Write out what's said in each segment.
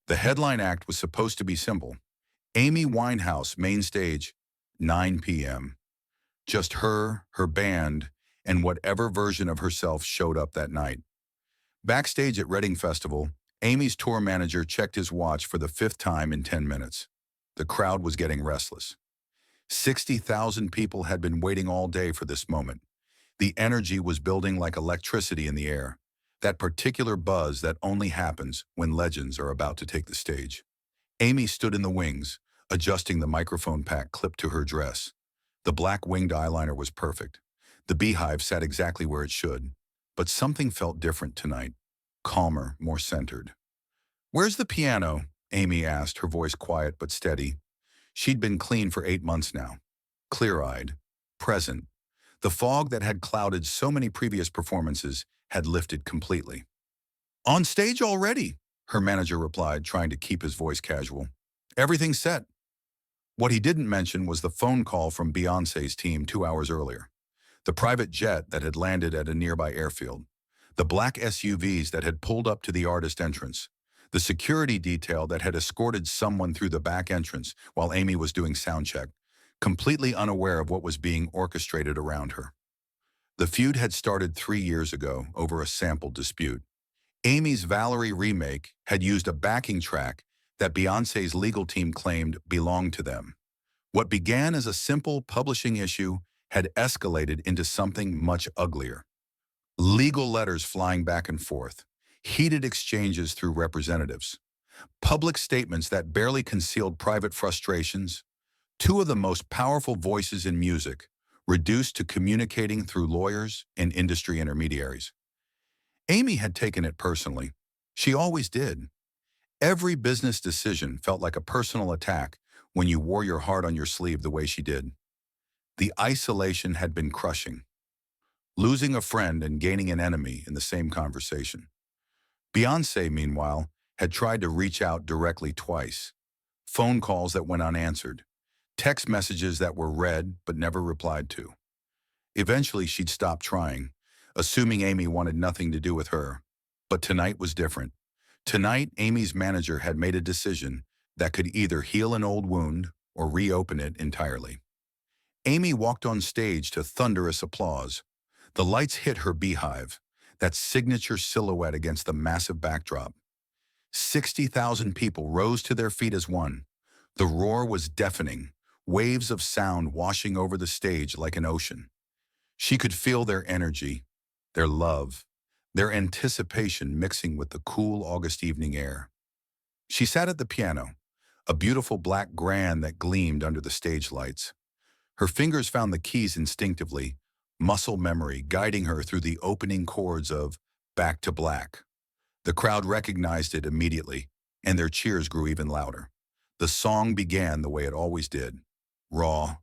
The headline act was supposed to be simple. Amy Winehouse, main stage, 9 p.m. Just her band, and whatever version of herself showed up that night. Backstage at Reading Festival, Amy's tour manager checked his watch for the fifth time in 10 minutes. The crowd was getting restless. 60,000 people had been waiting all day for this moment. The energy was building like electricity in the air, that particular buzz that only happens when legends are about to take the stage. Amy stood in the wings, adjusting the microphone pack clipped to her dress. The black winged eyeliner was perfect. The beehive sat exactly where it should. But something felt different tonight, calmer, more centered. "Where's the piano?" Amy asked, her voice quiet but steady. She'd been clean for 8 months now, clear-eyed, present. The fog that had clouded so many previous performances had lifted completely. "On stage already," her manager replied, trying to keep his voice casual. "Everything's set." What he didn't mention was the phone call from Beyoncé's team 2 hours earlier, the private jet that had landed at a nearby airfield, the black SUVs that had pulled up to the artist entrance, the security detail that had escorted someone through the back entrance while Amy was doing soundcheck, completely unaware of what was being orchestrated around her. The feud had started 3 years ago over a sample dispute. Amy's Valerie remake had used a backing track that Beyoncé's legal team claimed belonged to them. What began as a simple publishing issue had escalated into something much uglier. Legal letters flying back and forth, heated exchanges through representatives, public statements that barely concealed private frustrations, two of the most powerful voices in music, reduced to communicating through lawyers and industry intermediaries. Amy had taken it personally. She always did. Every business decision felt like a personal attack when you wore your heart on your sleeve the way she did. The isolation had been crushing. Losing a friend and gaining an enemy in the same conversation. Beyoncé, meanwhile, had tried to reach out directly twice. Phone calls that went unanswered. Text messages that were read but never replied to. Eventually, she'd stopped trying, assuming Amy wanted nothing to do with her. But tonight was different. Tonight, Amy's manager had made a decision that could either heal an old wound or reopen it entirely. Amy walked on stage to thunderous applause. The lights hit her beehive, that signature silhouette against the massive backdrop. 60,000 people rose to their feet as one. The roar was deafening, waves of sound washing over the stage like an ocean. She could feel their energy, their love, their anticipation mixing with the cool August evening air. She sat at the piano, a beautiful black grand that gleamed under the stage lights. Her fingers found the keys instinctively, muscle memory guiding her through the opening chords of Back to Black. The crowd recognized it immediately, and their cheers grew even louder. The song began the way it always did, raw,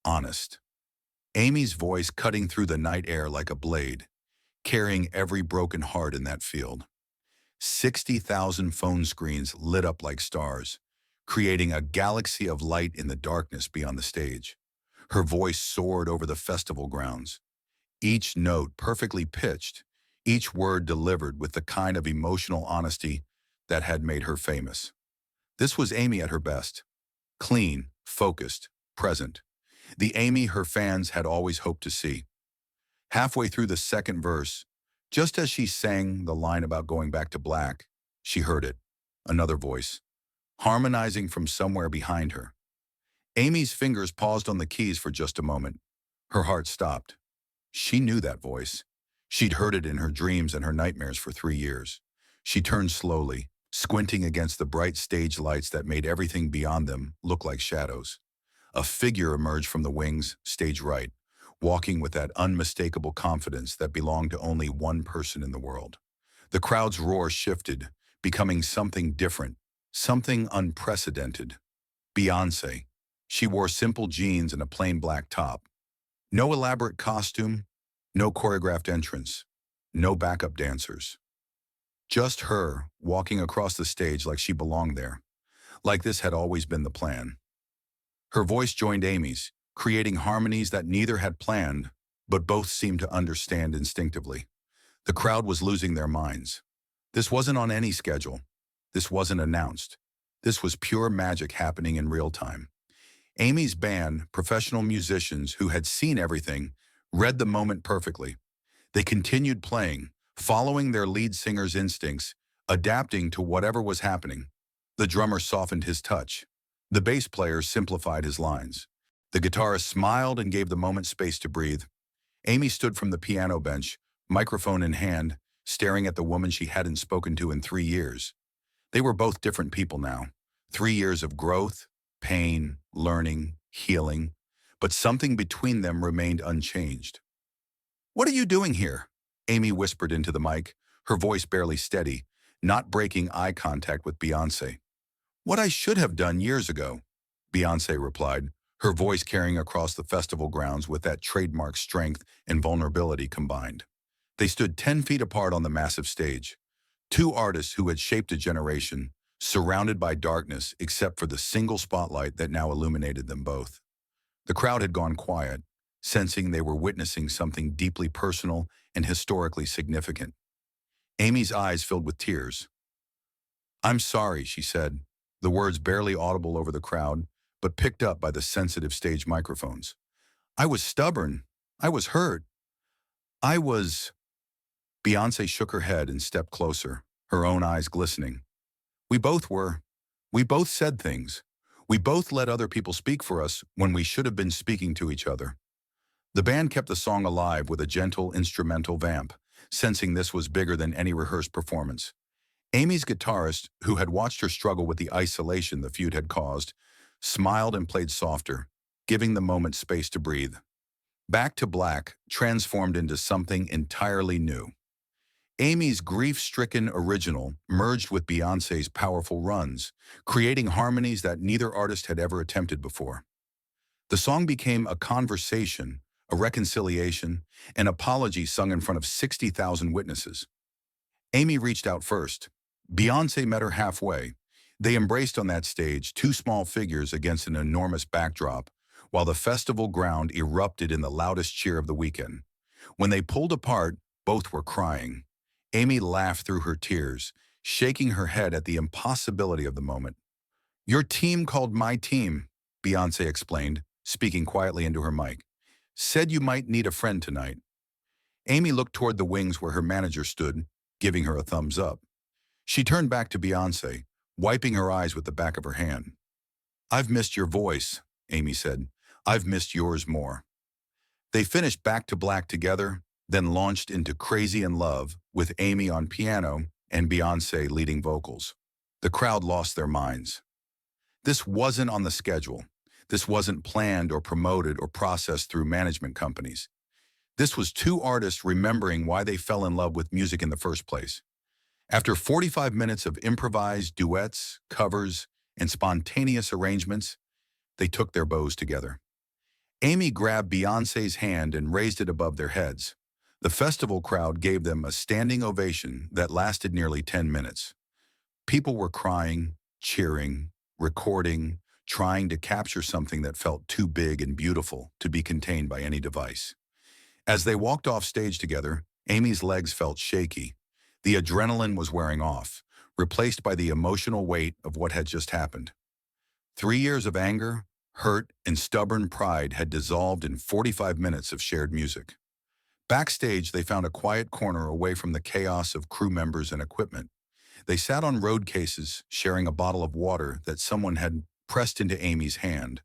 honest. Amy's voice cutting through the night air like a blade, carrying every broken heart in that field. 60,000 phone screens lit up like stars, creating a galaxy of light in the darkness beyond the stage. Her voice soared over the festival grounds, each note perfectly pitched, each word delivered with the kind of emotional honesty that had made her famous. This was Amy at her best, clean, focused, present. The Amy her fans had always hoped to see. Halfway through the second verse, just as she sang the line about going back to black, she heard it, another voice, harmonizing from somewhere behind her. Amy's fingers paused on the keys for just a moment. Her heart stopped. She knew that voice. She'd heard it in her dreams and her nightmares for 3 years. She turned slowly, squinting against the bright stage lights that made everything beyond them look like shadows. A figure emerged from the wings, stage right, walking with that unmistakable confidence that belonged to only one person in the world. The crowd's roar shifted, becoming something different, something unprecedented. Beyoncé. She wore simple jeans and a plain black top. No elaborate costume, no choreographed entrance, no backup dancers. Just her, walking across the stage like she belonged there, like this had always been the plan. Her voice joined Amy's, creating harmonies that neither had planned, but both seemed to understand instinctively. The crowd was losing their minds. This wasn't on any schedule. This wasn't announced. This was pure magic happening in real time. Amy's band, professional musicians who had seen everything, read the moment perfectly. They continued playing, following their lead singer's instincts, adapting to whatever was happening. The drummer softened his touch. The bass player simplified his lines. The guitarist smiled and gave the moment space to breathe. Amy stood from the piano bench, microphone in hand, staring at the woman she hadn't spoken to in 3 years. They were both different people now. 3 years of growth, pain, learning, healing, but something between them remained unchanged. "What are you doing here?" Amy whispered into the mic, her voice barely steady, not breaking eye contact with Beyoncé. "What I should have done years ago," Beyoncé replied, her voice carrying across the festival grounds with that trademark strength and vulnerability combined. They stood 10 feet apart on the massive stage. Two artists who had shaped a generation, surrounded by darkness except for the single spotlight that now illuminated them both. The crowd had gone quiet, sensing they were witnessing something deeply personal and historically significant. Amy's eyes filled with tears. "I'm sorry," she said, the words barely audible over the crowd, but picked up by the sensitive stage microphones. "I was stubborn. I was hurt. I was—" Beyoncé shook her head and stepped closer, her own eyes glistening. "We both were. We both said things. We both let other people speak for us when we should have been speaking to each other." The band kept the song alive with a gentle instrumental vamp, sensing this was bigger than any rehearsed performance. Amy's guitarist, who had watched her struggle with the isolation the feud had caused, smiled and played softer, giving the moment space to breathe. Back to Black transformed into something entirely new. Amy's grief-stricken original merged with Beyoncé's powerful runs, creating harmonies that neither artist had ever attempted before. The song became a conversation, a reconciliation, an apology sung in front of 60,000 witnesses. Amy reached out first. Beyoncé met her halfway. They embraced on that stage, two small figures against an enormous backdrop, while the festival ground erupted in the loudest cheer of the weekend. When they pulled apart, both were crying. Amy laughed through her tears, shaking her head at the impossibility of the moment. "Your team called my team," Beyoncé explained, speaking quietly into her mic. "Said you might need a friend tonight." Amy looked toward the wings where her manager stood, giving her a thumbs up. She turned back to Beyoncé, wiping her eyes with the back of her hand. "I've missed your voice," Amy said. "I've missed yours more." They finished Back to Black together, then launched into Crazy in Love with Amy on piano and Beyoncé leading vocals. The crowd lost their minds. This wasn't on the schedule. This wasn't planned or promoted or processed through management companies. This was two artists remembering why they fell in love with music in the first place. After 45 minutes of improvised duets, covers, and spontaneous arrangements, they took their bows together. Amy grabbed Beyoncé's hand and raised it above their heads. The festival crowd gave them a standing ovation that lasted nearly 10 minutes. People were crying, cheering, recording, trying to capture something that felt too big and beautiful to be contained by any device. As they walked off stage together, Amy's legs felt shaky. The adrenaline was wearing off, replaced by the emotional weight of what had just happened. 3 years of anger, hurt, and stubborn pride had dissolved in 45 minutes of shared music. Backstage, they found a quiet corner away from the chaos of crew members and equipment. They sat on road cases, sharing a bottle of water that someone had pressed into Amy's hand,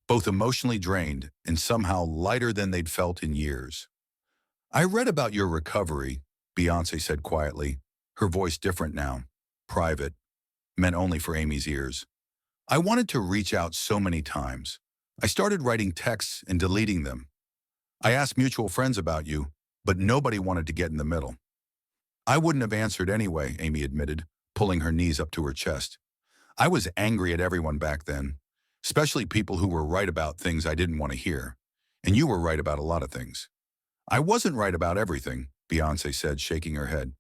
both emotionally drained and somehow lighter than they'd felt in years. "I read about your recovery," Beyoncé said quietly, her voice different now, private, meant only for Amy's ears. "I wanted to reach out so many times. I started writing texts and deleting them. I asked mutual friends about you, but nobody wanted to get in the middle." "I wouldn't have answered anyway," Amy admitted, pulling her knees up to her chest. "I was angry at everyone back then, especially people who were right about things I didn't want to hear. And you were right about a lot of things." "I wasn't right about everything," Beyoncé said, shaking her head.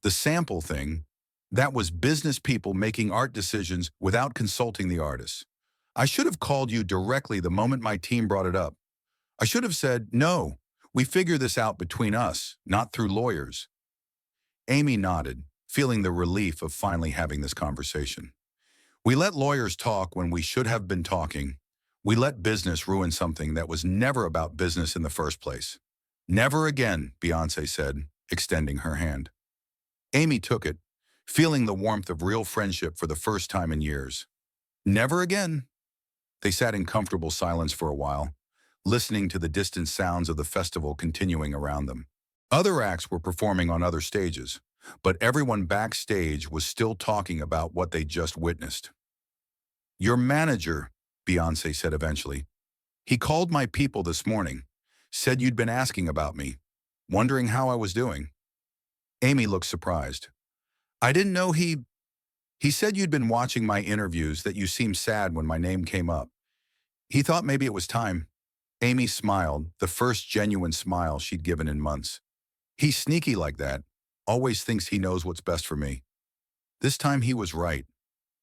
"The sample thing, that was business people making art decisions without consulting the artists. I should have called you directly the moment my team brought it up. I should have said, no, we figure this out between us, not through lawyers." Amy nodded, feeling the relief of finally having this conversation. We let lawyers talk when we should have been talking. We let business ruin something that was never about business in the first place. Never again, Beyoncé said, extending her hand. Amy took it, feeling the warmth of real friendship for the first time in years. Never again. They sat in comfortable silence for a while, listening to the distant sounds of the festival continuing around them. Other acts were performing on other stages, but everyone backstage was still talking about what they just witnessed. Your manager, Beyoncé said eventually. He called my people this morning, said you'd been asking about me, wondering how I was doing. Amy looked surprised. I didn't know he said you'd been watching my interviews, that you seemed sad when my name came up. He thought maybe it was time. Amy smiled, the first genuine smile she'd given in months. He's sneaky like that, always thinks he knows what's best for me. This time he was right.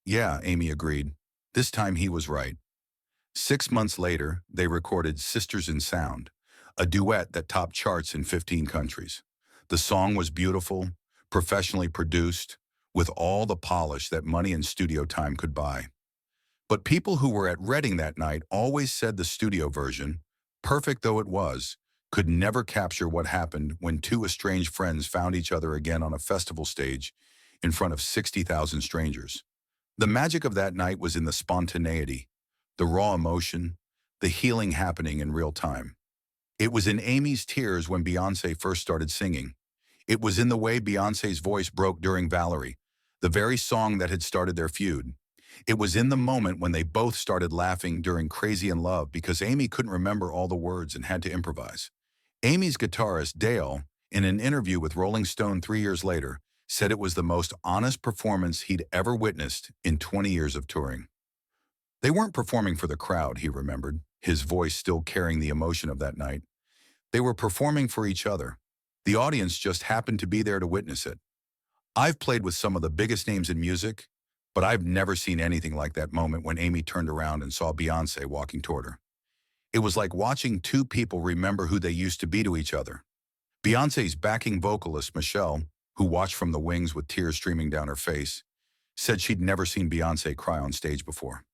Yeah, Amy agreed. This time he was right. 6 months later, they recorded Sisters in Sound, a duet that topped charts in 15 countries. The song was beautiful, professionally produced, with all the polish that money and studio time could buy. But people who were at Reading that night always said the studio version, perfect though it was, could never capture what happened when two estranged friends found each other again on a festival stage in front of 60,000 strangers. The magic of that night was in the spontaneity, the raw emotion, the healing happening in real time. It was in Amy's tears when Beyoncé first started singing. It was in the way Beyoncé's voice broke during Valerie, the very song that had started their feud. It was in the moment when they both started laughing during Crazy in Love because Amy couldn't remember all the words and had to improvise. Amy's guitarist, Dale, in an interview with Rolling Stone 3 years later, said it was the most honest performance he'd ever witnessed in 20 years of touring. They weren't performing for the crowd, he remembered, his voice still carrying the emotion of that night. They were performing for each other. The audience just happened to be there to witness it. I've played with some of the biggest names in music, but I've never seen anything like that moment when Amy turned around and saw Beyoncé walking toward her. It was like watching two people remember who they used to be to each other. Beyoncé's backing vocalist, Michelle, who watched from the wings with tears streaming down her face, said she'd never seen Beyoncé cry on stage before.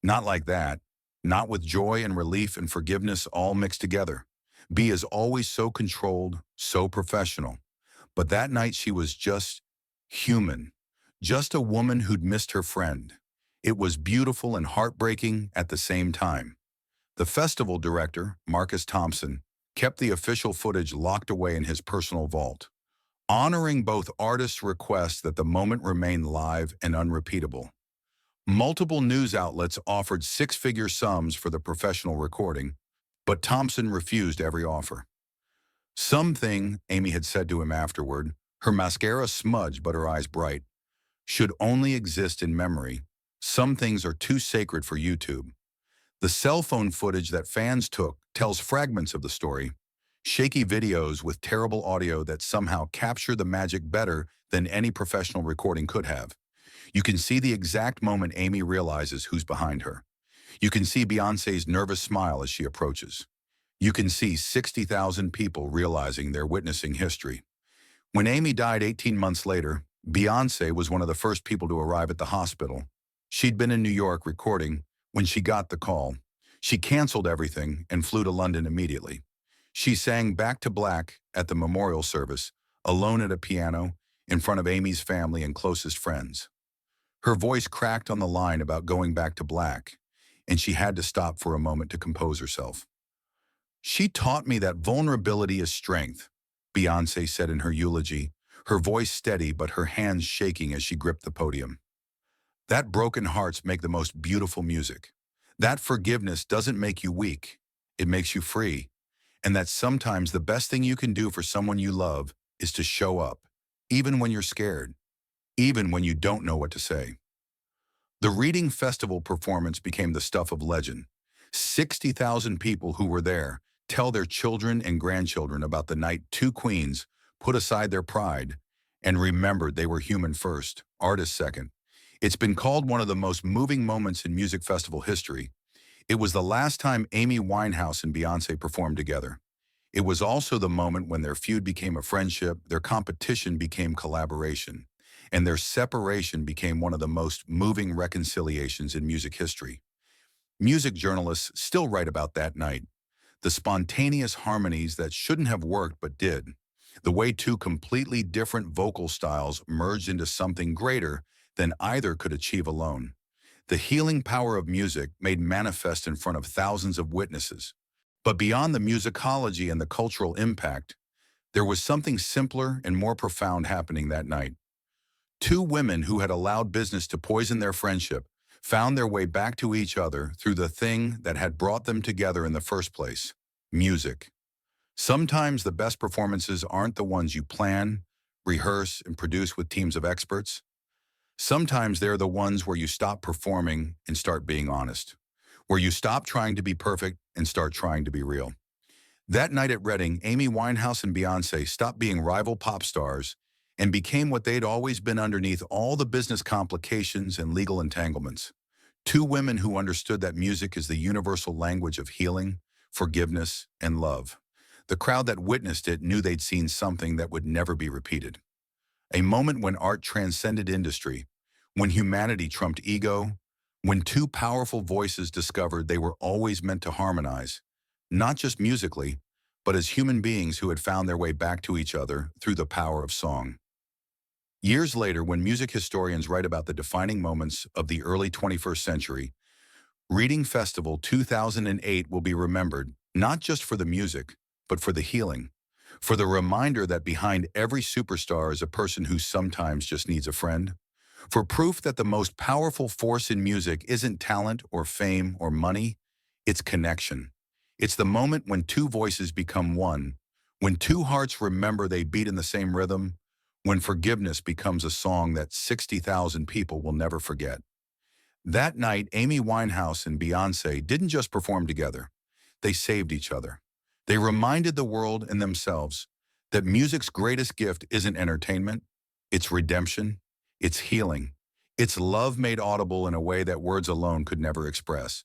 Not like that, not with joy and relief and forgiveness all mixed together. B is always so controlled, so professional. But that night she was just human, just a woman who'd missed her friend. It was beautiful and heartbreaking at the same time. The festival director, Marcus Thompson, kept the official footage locked away in his personal vault, honoring both artists' requests that the moment remain live and unrepeatable. Multiple news outlets offered six-figure sums for the professional recording, but Thompson refused every offer. Something, Amy had said to him afterward, her mascara smudged but her eyes bright, should only exist in memory. Some things are too sacred for YouTube. The cell phone footage that fans took tells fragments of the story, shaky videos with terrible audio that somehow capture the magic better than any professional recording could have. You can see the exact moment Amy realizes who's behind her. You can see Beyoncé's nervous smile as she approaches. You can see 60,000 people realizing they're witnessing history. When Amy died 18 months later, Beyoncé was one of the first people to arrive at the hospital. She'd been in New York recording when she got the call. She canceled everything and flew to London immediately. She sang Back to Black at the memorial service, alone at a piano, in front of Amy's family and closest friends. Her voice cracked on the line about going back to black, and she had to stop for a moment to compose herself. She taught me that vulnerability is strength, Beyoncé said in her eulogy, her voice steady but her hands shaking as she gripped the podium. That broken hearts make the most beautiful music. That forgiveness doesn't make you weak, it makes you free. And that sometimes the best thing you can do for someone you love is to show up, even when you're scared, even when you don't know what to say. The Reading Festival performance became the stuff of legend. 60,000 people who were there tell their children and grandchildren about the night two queens put aside their pride and remembered they were human first, artist second. It's been called one of the most moving moments in music festival history. It was the last time Amy Winehouse and Beyoncé performed together. It was also the moment when their feud became a friendship, their competition became collaboration. and their separation became one of the most moving reconciliations in music history. Music journalists still write about that night, the spontaneous harmonies that shouldn't have worked but did, the way two completely different vocal styles merged into something greater than either could achieve alone. The healing power of music made manifest in front of thousands of witnesses. But beyond the musicology and the cultural impact, there was something simpler and more profound happening that night. Two women who had allowed business to poison their friendship found their way back to each other through the thing that had brought them together in the first place: music. Sometimes the best performances aren't the ones you plan, rehearse, and produce with teams of experts. Sometimes they're the ones where you stop performing and start being honest, where you stop trying to be perfect and start trying to be real. That night at Reading, Amy Winehouse and Beyoncé stopped being rival pop stars and became what they'd always been underneath all the business complications and legal entanglements. Two women who understood that music is the universal language of healing, forgiveness, and love. The crowd that witnessed it knew they'd seen something that would never be repeated. A moment when art transcended industry, when humanity trumped ego, when two powerful voices discovered they were always meant to harmonize, not just musically, but as human beings who had found their way back to each other through the power of song. Years later, when music historians write about the defining moments of the early 21st century, Reading Festival 2008 will be remembered not just for the music, but for the healing, for the reminder that behind every superstar is a person who sometimes just needs a friend, for proof that the most powerful force in music isn't talent or fame or money, it's connection. It's the moment when two voices become one, when two hearts remember they beat in the same rhythm, when forgiveness becomes a song that 60,000 people will never forget. That night, Amy Winehouse and Beyoncé didn't just perform together. They saved each other. They reminded the world and themselves that music's greatest gift isn't entertainment, it's redemption, it's healing, it's love made audible in a way that words alone could never express.